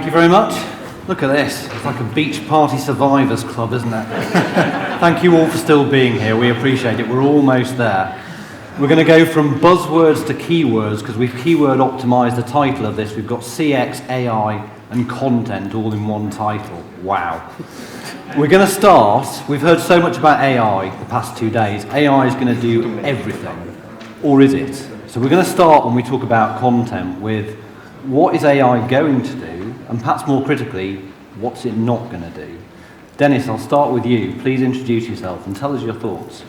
Thank you very much. Look at this. It's like a beach party survivors club, isn't it? Thank you all for still being here. We appreciate it. We're almost there. We're going to go from buzzwords to keywords because we've keyword optimized the title of this. We've got CX, AI, and content all in one title. Wow. We're going to start. We've heard so much about AI the past 2 days. AI is going to do everything. Or is it? So we're going to start when we talk about content with what is AI going to do, and perhaps more critically, what's it not going to do? Denis, I'll start with you. Please introduce yourself and tell us your thoughts.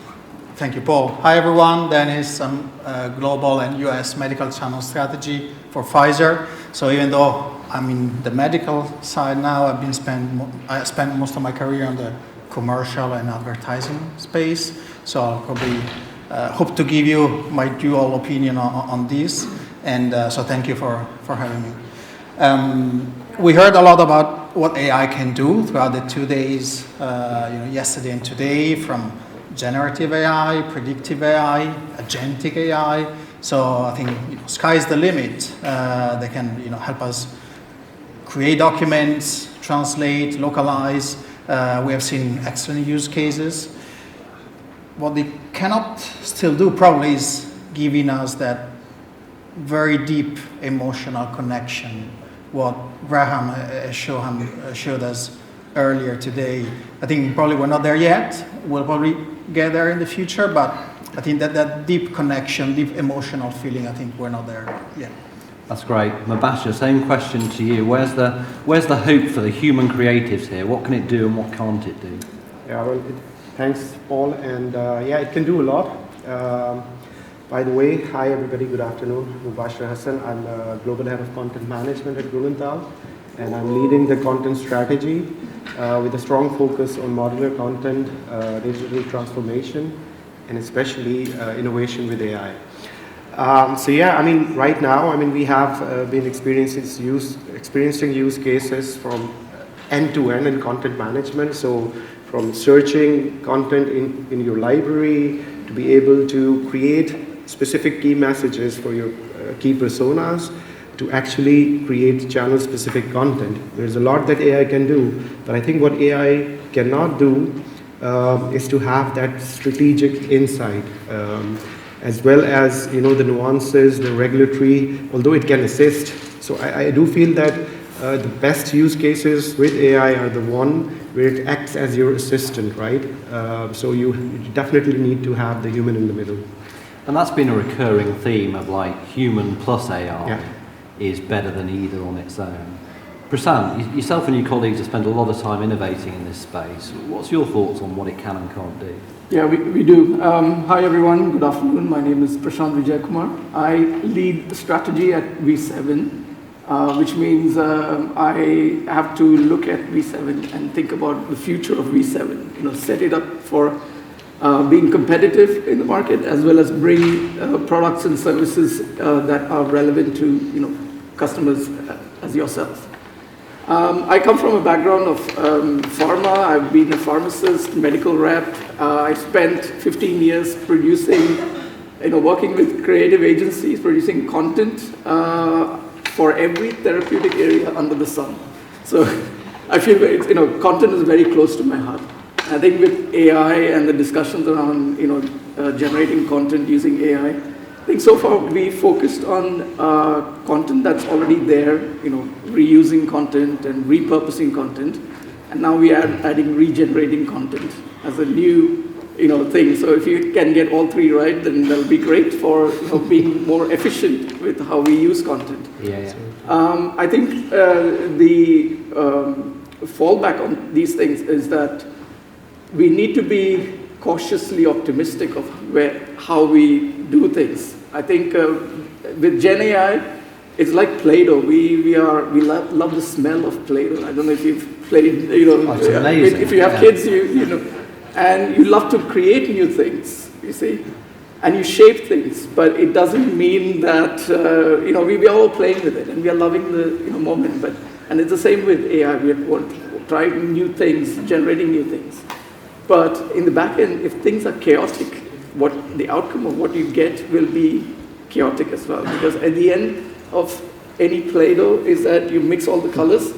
Thank you, Paul. Hi, everyone. Denis. I'm Global and US Medical Channel Strategy for Pfizer. So even though I'm in the medical side now, I spent most of my career on the commercial and advertising space. So I'll probably hope to give you my dual opinion on this. And so thank you for having me. We heard a lot about what AI can do throughout the 2 days, yesterday and today, from generative AI, predictive AI, agentic AI. So I think sky's the limit. They can help us create documents, translate, localize. We have seen excellent use cases. What they cannot still do probably is giving us that very deep emotional connection, what Graham showed us earlier today. I think probably we're not there yet. We'll probably get there in the future, but I think that deep connection, deep emotional feeling, I think we're not there yet. That's great. Mubasher, same question to you. Where's the hope for the human creatives here? What can it do and what can't it do? Yeah, well, thanks, Paul. And it can do a lot. By the way, hi everybody, good afternoon. Mubasher Hassan. I'm Global Head of Content Management at Grünenthal, and I'm leading the content strategy with a strong focus on modular content, digital transformation, and especially innovation with AI. Right now, we have been experiencing use cases from end-to-end in content management. So from searching content in your library to be able to create specific key messages for your key personas, to actually create channel-specific content. There's a lot that AI can do, but I think what AI cannot do is to have that strategic insight, as well as the nuances, the regulatory, although it can assist. So I do feel that the best use cases with AI are the one where it acts as your assistant, right? So you definitely need to have the human in the middle. And that's been a recurring theme of human plus AI is better than either on its own. Prasant, yourself and your colleagues have spent a lot of time innovating in this space. What's your thoughts on what it can and can't do? Yeah, we do. Hi everyone, good afternoon. My name is Prasant Vijayakumar. I lead the strategy at Viseven, which means I have to look at Viseven and think about the future of Viseven. Set it up for being competitive in the market, as well as bring products and services that are relevant to customers as yourself. I come from a background of pharma. I've been a pharmacist, medical rep. I spent 15 years producing, working with creative agencies, producing content for every therapeutic area under the sun. So I feel content is very close to my heart. I think with AI and the discussions around generating content using AI, I think so far we focused on content that's already there, reusing content and repurposing content, and now we are adding regenerating content as a new thing. So if you can get all three right, then that'll be great for being more efficient with how we use content. I think the fallback on these things is that we need to be cautiously optimistic of how we do things. I think with Gen AI, it's like Play-Doh. We love the smell of Play-Doh. I don't know if you've played, it's amazing. If you have kids, and you love to create new things, you see, and you shape things. But it doesn't mean that we are all playing with it and we are loving the moment. And it's the same with AI. We are trying new things, generating new things. But in the back end, if things are chaotic, the outcome of what you get will be chaotic as well. Because at the end of any Play-Doh is that you mix all the colors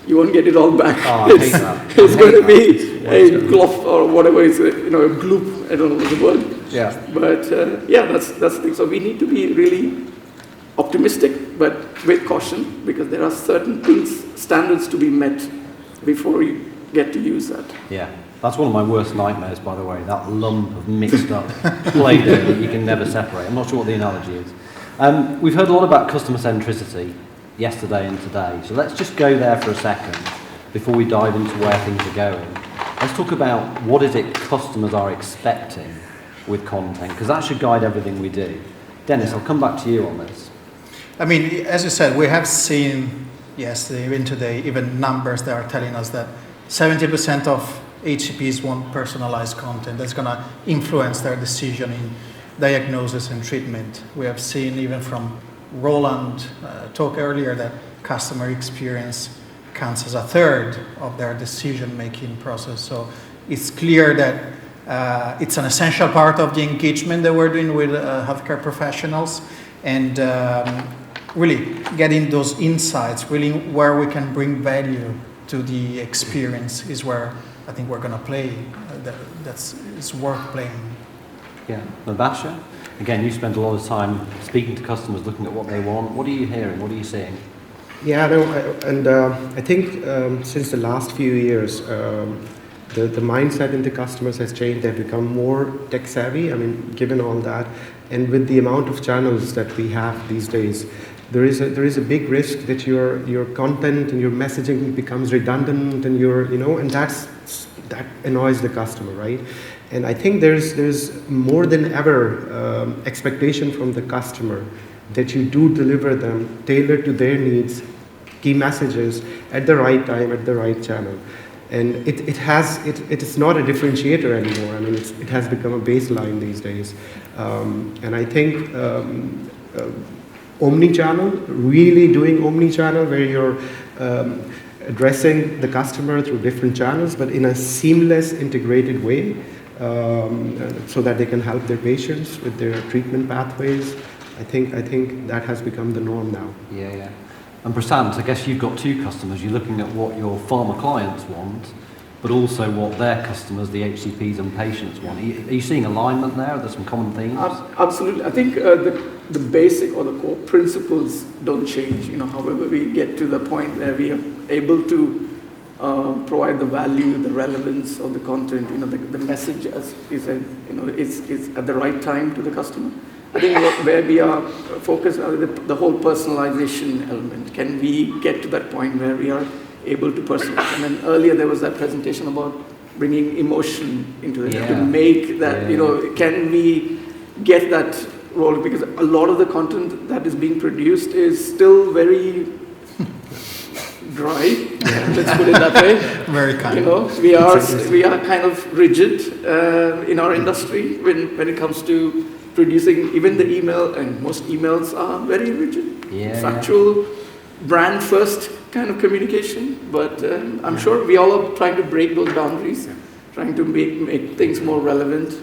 you won't get it all back. Oh, I hate that. It's I going to hate be that. a glof or whatever is, a gloop. I don't know the word. Yeah. But that's the thing. So we need to be really optimistic, but with caution, because there are certain standards to be met before you get to use that. Yeah. That's one of my worst nightmares, by the way, that lump of mixed up Play-Doh that you can never separate. I'm not sure what the analogy is. We've heard a lot about customer centricity yesterday and today, so let's just go there for a second before we dive into where things are going. Let's talk about what is it customers are expecting with content, because that should guide everything we do. Dennis, I'll come back to you on this. I mean, as you said, we have seen yesterday, even today, even numbers that are telling us that 70% of HCPs want personalized content that's going to influence their decision in diagnosis and treatment. We have seen even from Roland talk earlier that customer experience counts as a third of their decision-making process. So it's clear that it's an essential part of the engagement that we're doing with healthcare professionals, and really getting those insights, really where we can bring value to the experience is where I think we're going to play. It's worth playing. Yeah. Mubasher, again, you spend a lot of time speaking to customers, looking at what they want. What are you hearing? What are you seeing? Yeah, no, I think since the last few years, the mindset in the customers has changed. They've become more tech savvy. I mean, given all that, and with the amount of channels that we have these days, there is a big risk that your content and your messaging becomes redundant, and and that annoys the customer, right? And I think there's more than ever expectation from the customer that you do deliver them tailored to their needs, key messages at the right time, at the right channel. And it is not a differentiator anymore. I mean, it has become a baseline these days. And I think omni-channel, really doing omni-channel, where you're addressing the customer through different channels, but in a seamless, integrated way, so that they can help their patients with their treatment pathways. I think that has become the norm now. Yeah. And Prasant, I guess you've got two customers. You're looking at what your pharma clients want, but also what their customers, the HCPs and patients want. Are you seeing alignment there? Are there some common themes? Absolutely. I think the basic or the core principles don't change. However, we get to the point where we are able to provide the value, the relevance of the content. The message is at the right time to the customer. I think where we are focused on the whole personalization element. Can we get to that point where we are able to personalize? And then earlier there was that presentation about bringing emotion into it, to make that, can we get that role? Because a lot of the content that is being produced is still very dry, let's put it that way. Very kind. We are kind of rigid in our industry when it comes to producing even the email, and most emails are very rigid, factual, brand first kind of communication. But I'm sure we all are trying to break those boundaries, trying to make things more relevant.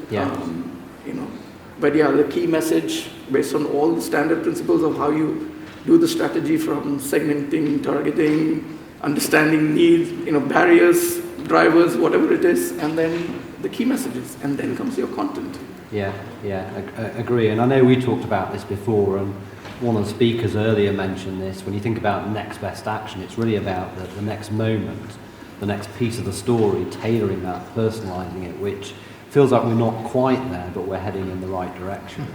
But the key message based on all the standard principles of how you do the strategy, from segmenting, targeting, understanding needs, barriers, drivers, whatever it is, and then the key messages, and then comes your content. Agree. And I know we talked about this before, and one of the speakers earlier mentioned this. When you think about next best action, it's really about the next moment, the next piece of the story, tailoring that, personalising it, which feels like we're not quite there, but we're heading in the right direction.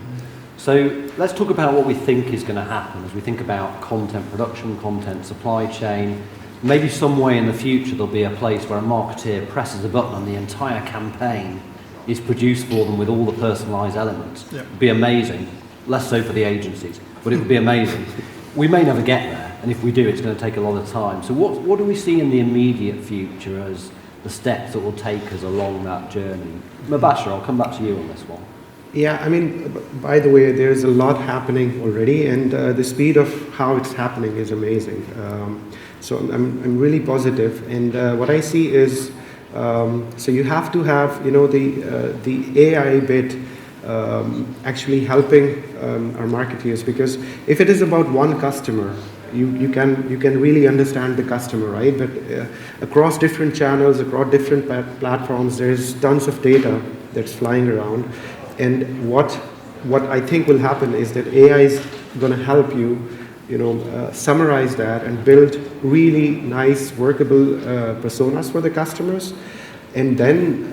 So let's talk about what we think is going to happen as we think about content production, content supply chain. Maybe some way in the future there'll be a place where a marketeer presses a button and the entire campaign is produced for them with all the personalised elements. It'd be amazing. Less so for the agencies, but it would be amazing. We may never get there, and if we do, it's going to take a lot of time. So what do we see in the immediate future as the steps that will take us along that journey? Mubasher, I'll come back to you on this one. Yeah, I mean, by the way, there's a lot happening already, and the speed of how it's happening is amazing. So I'm really positive, and what I see is, so you have to have, the AI bit actually helping our marketeers, because if it is about one customer, you can really understand the customer, right? But across different channels, across different platforms, there's tons of data that's flying around. And what I think will happen is that AI is going to help you, summarize that and build really nice workable personas for the customers. And then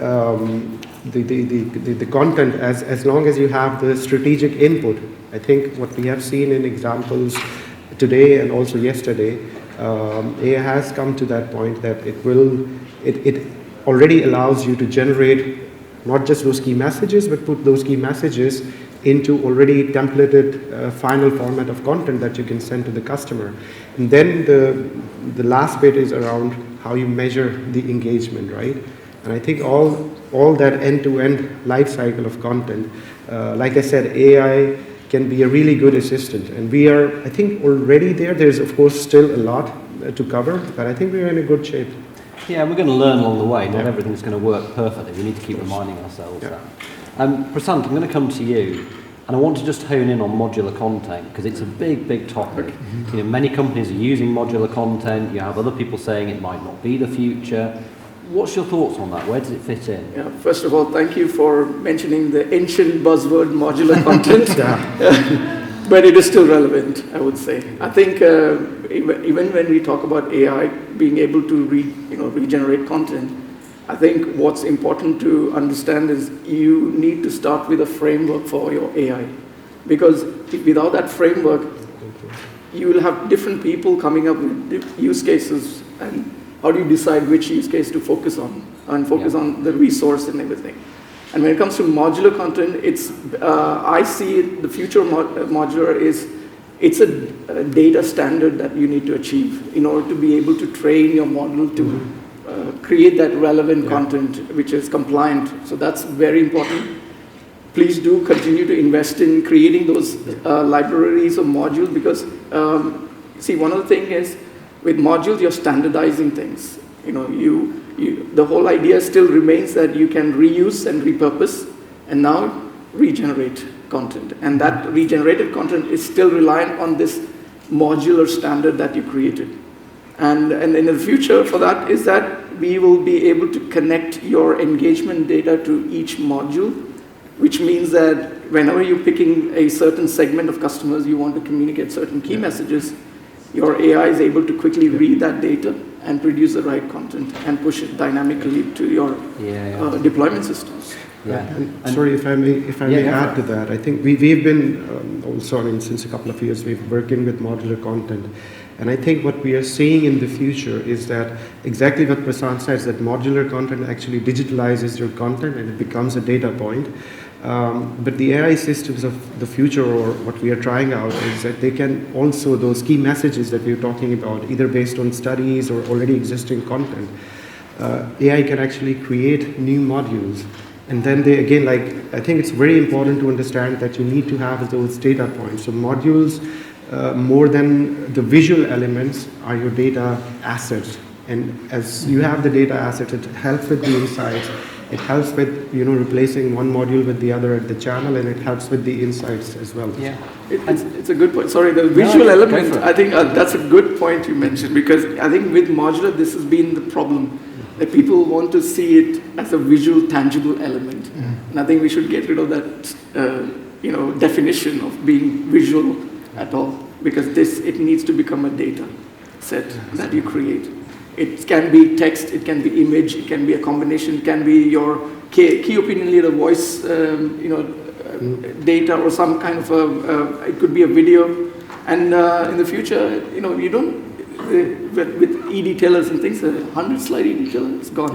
the content, as long as you have the strategic input. I think what we have seen in examples today and also yesterday, AI has come to that point that it already allows you to generate not just those key messages, but put those key messages into already templated final format of content that you can send to the customer. And then the last bit is around how you measure the engagement, right? And I think all that end-to-end life cycle of content, like I said, AI can be a really good assistant. And we are, I think, already there. There's, of course, still a lot to cover, but I think we're in a good shape. Yeah, we're going to learn along the way. Not everything's going to work perfectly. We need to keep reminding ourselves that. Prasant, I'm going to come to you, and I want to just hone in on modular content, because it's a big, big topic. Many companies are using modular content. You have other people saying it might not be the future. What's your thoughts on that? Where does it fit in? Yeah, first of all, thank you for mentioning the ancient buzzword modular content. But it is still relevant, I would say. I think even when we talk about AI being able to regenerate content, I think what's important to understand is you need to start with a framework for your AI. Because without that framework, you will have different people coming up with use cases, and how do you decide which use case to focus on and focus on the resource and everything. And when it comes to modular content, I see the future of modular is it's a data standard that you need to achieve in order to be able to train your model to create that relevant content which is compliant. So that's very important. Please do continue to invest in creating those libraries of modules, because see, one of the things is with modules you're standardizing things. The whole idea still remains that you can reuse and repurpose and now regenerate content. And that regenerated content is still reliant on this modular standard that you created. And in the future for that is that we will be able to connect your engagement data to each module, which means that whenever you're picking a certain segment of customers, you want to communicate certain key messages, your AI is able to quickly read that data and produce the right content and push it dynamically to your deployment systems. Sorry, if I may add to that. I think we've been also, since a couple of years, we've been working with modular content. And I think what we are seeing in the future is that exactly what Prasant says, that modular content actually digitalizes your content and it becomes a data point. But the AI systems of the future, or what we are trying out, is that they can also, those key messages that we're talking about, either based on studies or already existing content, AI can actually create new modules. And then they, again, I think it's very important to understand that you need to have those data points. So modules, more than the visual elements, are your data assets. And as you have the data assets, it helps with the insights. It helps with replacing one module with the other at the channel, and it helps with the insights as well. Yeah, it's a good point. Sorry, the visual element. I think that's a good point you mentioned, because I think with modular this has been the problem, that people want to see it as a visual, tangible element, and I think we should get rid of that definition of being visual at all, because it needs to become a data set that you create. It can be text, it can be image, it can be a combination, it can be your key opinion leader voice, data, or some kind of it could be a video. And in the future, you don't, with e-detailers and things, 100-slide e-detailer is gone.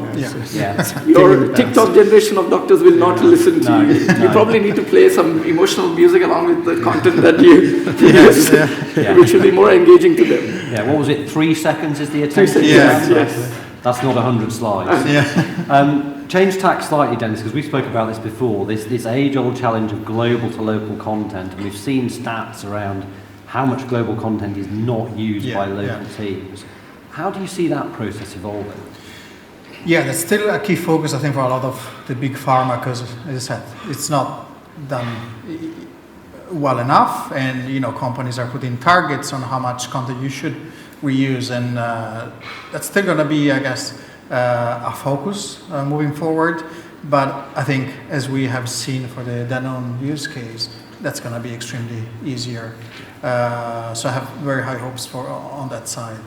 Your TikTok generation of doctors will not listen to you. You probably need to play some emotional music along with the content that you produce, which will be more engaging to them. Yeah, what was it? 3 seconds is the attention? Yes. That's not 100 slides. Change tack slightly, Denis, because we spoke about this before, this age-old challenge of global to local content, and we've seen stats around how much global content is not used by local teams. How do you see that process evolving? Yeah, that's still a key focus, I think, for a lot of the big pharma, because, as I said, it's not done well enough, and companies are putting targets on how much content you should reuse, and that's still going to be, I guess, a focus moving forward. But I think, as we have seen for the Danone use case, that's going to be extremely easier. So I have very high hopes on that side.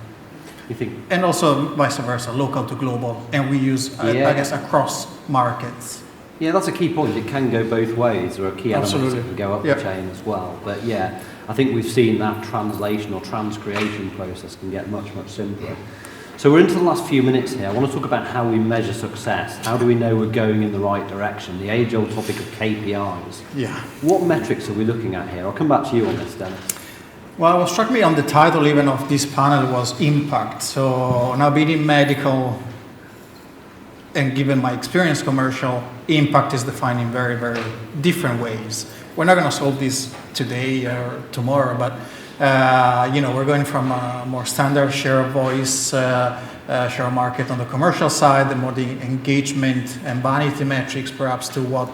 You think? And also vice versa, local to global, and we use, I guess, across markets. Yeah, that's a key point. It can go both ways. There are key elements Absolutely. that can go up the chain as well. But yeah, I think we've seen that translation or transcreation process can get much, much simpler. So we're into the last few minutes here. I want to talk about how we measure success. How do we know we're going in the right direction? The age-old topic of KPIs. Yeah. What metrics are we looking at here? I'll come back to you on this, Dennis. Well, what struck me on the title even of this panel was impact. So now being in medical, and given my experience commercial, impact is defined in very, very different ways. We're not going to solve this today or tomorrow, but we're going from a more standard share of voice, share of market on the commercial side, the more the engagement and vanity metrics, perhaps, to what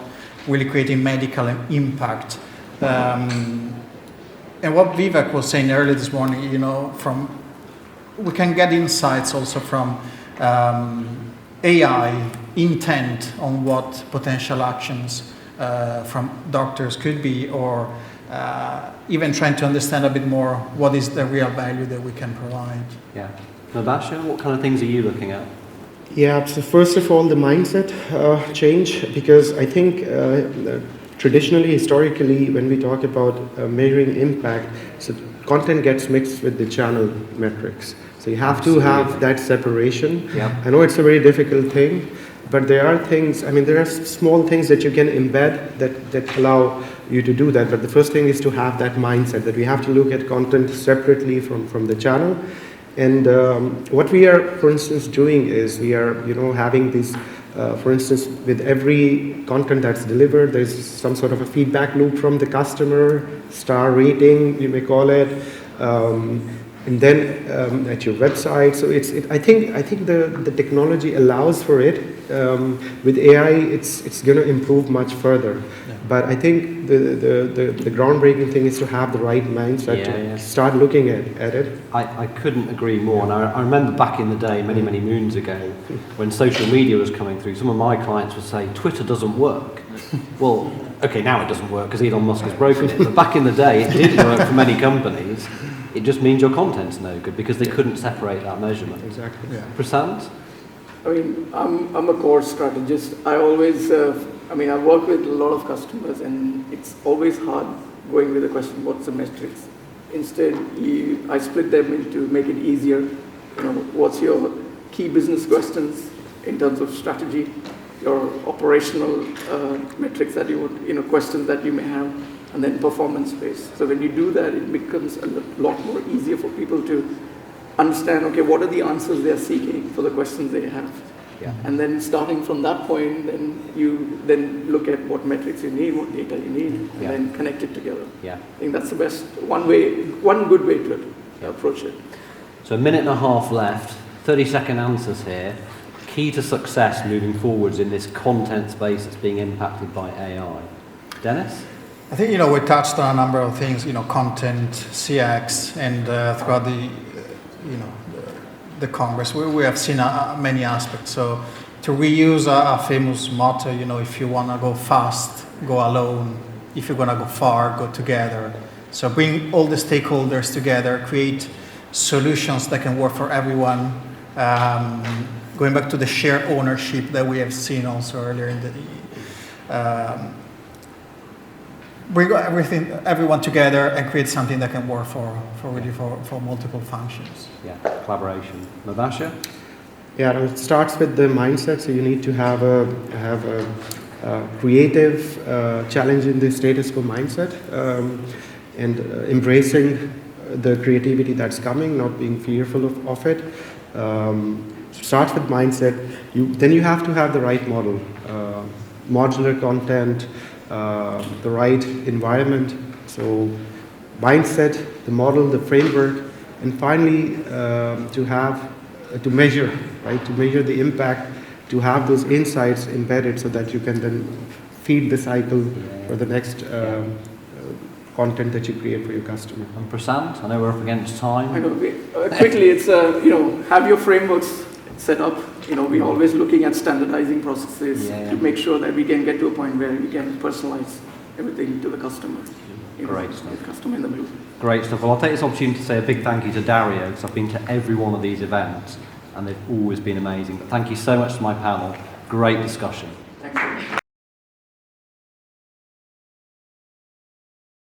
really creating medical impact. And what Vivek was saying earlier this morning, we can get insights also from AI intent on what potential actions from doctors could be, or even trying to understand a bit more what is the real value that we can provide. Yeah. Mubasher, what kind of things are you looking at? Yeah, so first of all, the mindset change, because I think traditionally, historically, when we talk about measuring impact, so content gets mixed with the channel metrics. So you have to have that separation. Yeah. I know it's a very difficult thing, but there are things, there are small things that you can embed that allow you to do that. But the first thing is to have that mindset that we have to look at content separately from the channel. And what we are, for instance, doing is we are, having these, for instance, with every content that's delivered, there's some sort of a feedback loop from the customer, star rating, you may call it, and then at your website. So I think the technology allows for it. With AI, it's going to improve much further. Yeah. But I think the groundbreaking thing is to have the right mindset to start looking at it. I couldn't agree more. And I remember back in the day, many, many moons ago, when social media was coming through, some of my clients would say, Twitter doesn't work. Well, okay, now it doesn't work because Elon Musk has broken it. But back in the day, it did work for many companies. It just means your content's no good because they couldn't separate that measurement. Exactly. Yeah. Prasant? I'm a core strategist. I always, I work with a lot of customers, and it's always hard going with the question, what's the metrics? Instead, I split them into make it easier. What's your key business questions in terms of strategy, your operational metrics that you would, questions that you may have, and then performance-based. So when you do that, it becomes a lot more easier for people to understand, okay, what are the answers they're seeking for the questions they have. Yeah. And then starting from that point, then you then look at what metrics you need, what data you need, and then connect it together. Yeah. I think that's the best, one good way to approach it. So a minute and a half left, 30-second answers here. Key to success moving forwards in this content space that's being impacted by AI. Dennis? I think, we touched on a number of things, content, CX, and throughout the Congress, we have seen many aspects. So to reuse a famous motto, if you want to go fast, go alone. If you're going to go far, go together. So bring all the stakeholders together, create solutions that can work for everyone. Going back to the shared ownership that we have seen also earlier in the bring everyone together and create something that can work for multiple functions. Yeah, collaboration. Mubasher? Yeah, it starts with the mindset. So you need to have a creative, challenge in the status quo mindset, and embracing the creativity that's coming, not being fearful of it. Starts with mindset. Then you have to have the right model, modular content. The right environment, so mindset, the model, the framework, and finally to measure, right? To measure the impact, to have those insights embedded so that you can then feed the cycle for the next content that you create for your customer. And Prasant, I know we're up against time. I know. Quickly, it's have your frameworks set up. We're always looking at standardizing processes to make sure that we can get to a point where we can personalize everything to the customer. Great stuff. The customer in the blue. Great stuff. Well, I'll take this opportunity to say a big thank you to Dario, because I've been to every one of these events and they've always been amazing. But thank you so much to my panel. Great discussion.